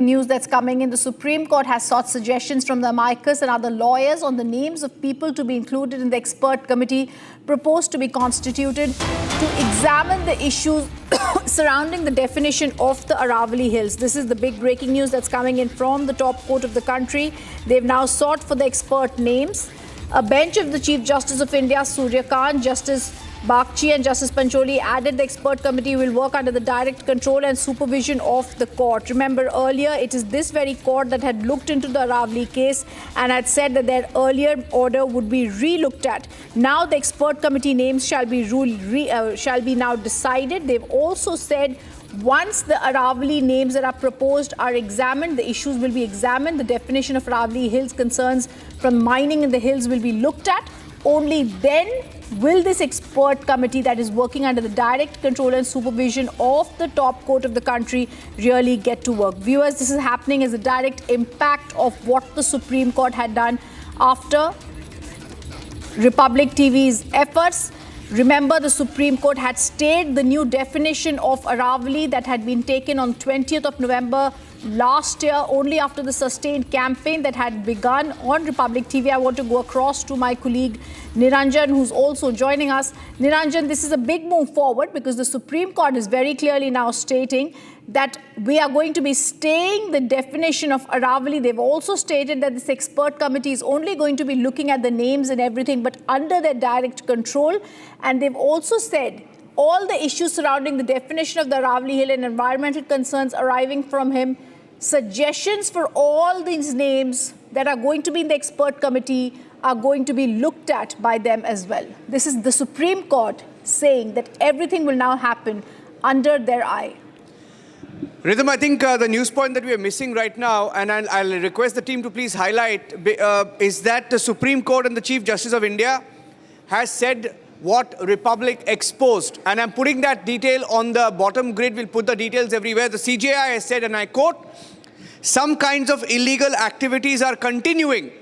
News that's coming in. The Supreme Court has sought suggestions from the amicus and other lawyers on the names of people to be included in the expert committee proposed to be constituted to examine the issues surrounding the definition of the Aravalli Hills. This is the big breaking news that's coming in from the top court of the country. They've now sought for the expert names. A bench of the Chief Justice of India, Surya Kant, Justice Bagchi and Justice Pancholi added the expert committee will work under the direct control and supervision of the court. Remember earlier, it is this very court that had looked into the Aravalli case and had said that their earlier order would be re-looked at. Now the expert committee names shall be now decided. They've also said once the Aravalli names that are proposed are examined, the issues will be examined. The definition of Aravalli Hills concerns from mining in the hills will be looked at. Only then will this expert committee that is working under the direct control and supervision of the top court of the country really get to work. Viewers, this is happening as a direct impact of what the Supreme Court had done after Republic TV's efforts. Remember, the Supreme Court had stayed the new definition of Aravalli that had been taken on 20th of November last year, only after the sustained campaign that had begun on Republic TV. I want to go across to my colleague Niranjan, who's also joining us. Niranjan, this is a big move forward because the Supreme Court is very clearly now stating that we are going to be staying the definition of Aravalli. They've also stated that this expert committee is only going to be looking at the names and everything, but under their direct control. And they've also said all the issues surrounding the definition of the Aravalli Hill and environmental concerns arriving from him, suggestions for all these names that are going to be in the expert committee are going to be looked at by them as well. This is the Supreme Court saying that everything will now happen under their eye. Rhythm, I think the news point that we are missing right now, and I'll request the team to please highlight, is that the Supreme Court and the Chief Justice of India has said what Republic exposed. And I'm putting that detail on the bottom grid. We'll put the details everywhere. The CJI has said, and I quote, some kinds of illegal activities are continuing.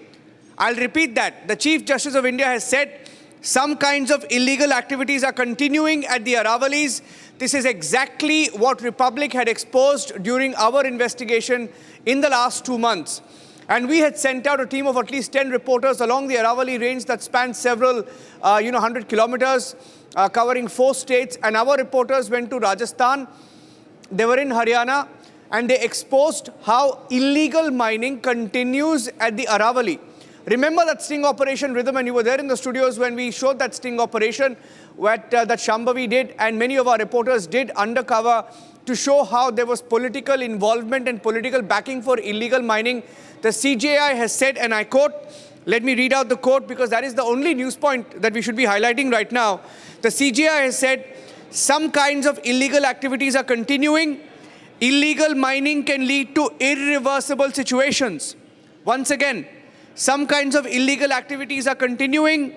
I'll repeat that. The Chief Justice of India has said some kinds of illegal activities are continuing at the Aravallis. This is exactly what Republic had exposed during our investigation in the last 2 months. And we had sent out a team of at least 10 reporters along the Aravalli range that spans several, 100 kilometers, covering 4 states. And our reporters went to Rajasthan. They were in Haryana, and they exposed how illegal mining continues at the Aravalli. Remember that sting operation, Rhythm, and you were there in the studios when we showed that sting operation that Shambhavi did and many of our reporters did undercover to show how there was political involvement and political backing for illegal mining. The CJI has said, and I quote, let me read out the quote because that is the only news point that we should be highlighting right now. The CJI has said, some kinds of illegal activities are continuing. Illegal mining can lead to irreversible situations. Once again, some kinds of illegal activities are continuing.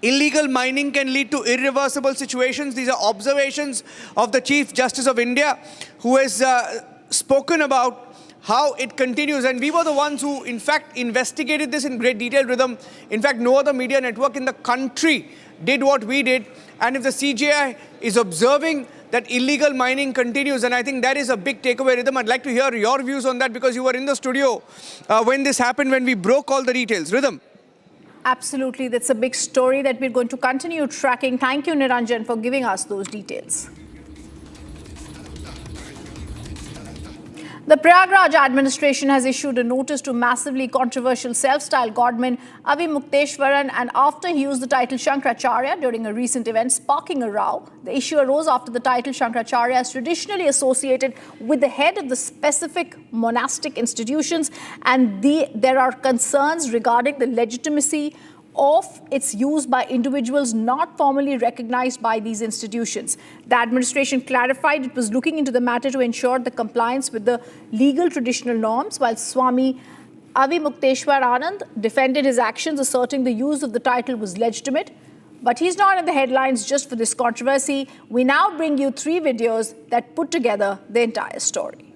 Illegal mining can lead to irreversible situations. These are observations of the Chief Justice of India, who has spoken about how it continues. And we were the ones who, in fact, investigated this in great detail, Rhythm. In fact, no other media network in the country did what we did. And if the CJI is observing that illegal mining continues, and I think that is a big takeaway, Rhythm. I'd like to hear your views on that because you were in the studio when this happened, when we broke all the details. Rhythm. Absolutely. That's a big story that we're going to continue tracking. Thank you, Niranjan, for giving us those details. The Prayagraj administration has issued a notice to massively controversial self-styled godman Avi Mukteshwaran, and after he used the title Shankaracharya during a recent event, sparking a row. The issue arose after the title Shankaracharya is traditionally associated with the head of the specific monastic institutions, and there are concerns regarding the legitimacy of its use by individuals not formally recognized by these institutions. The administration clarified it was looking into the matter to ensure the compliance with the legal traditional norms, while Swami Avi Mukteshwar Anand defended his actions, asserting the use of the title was legitimate. But he's not in the headlines just for this controversy. We now bring you 3 videos that put together the entire story.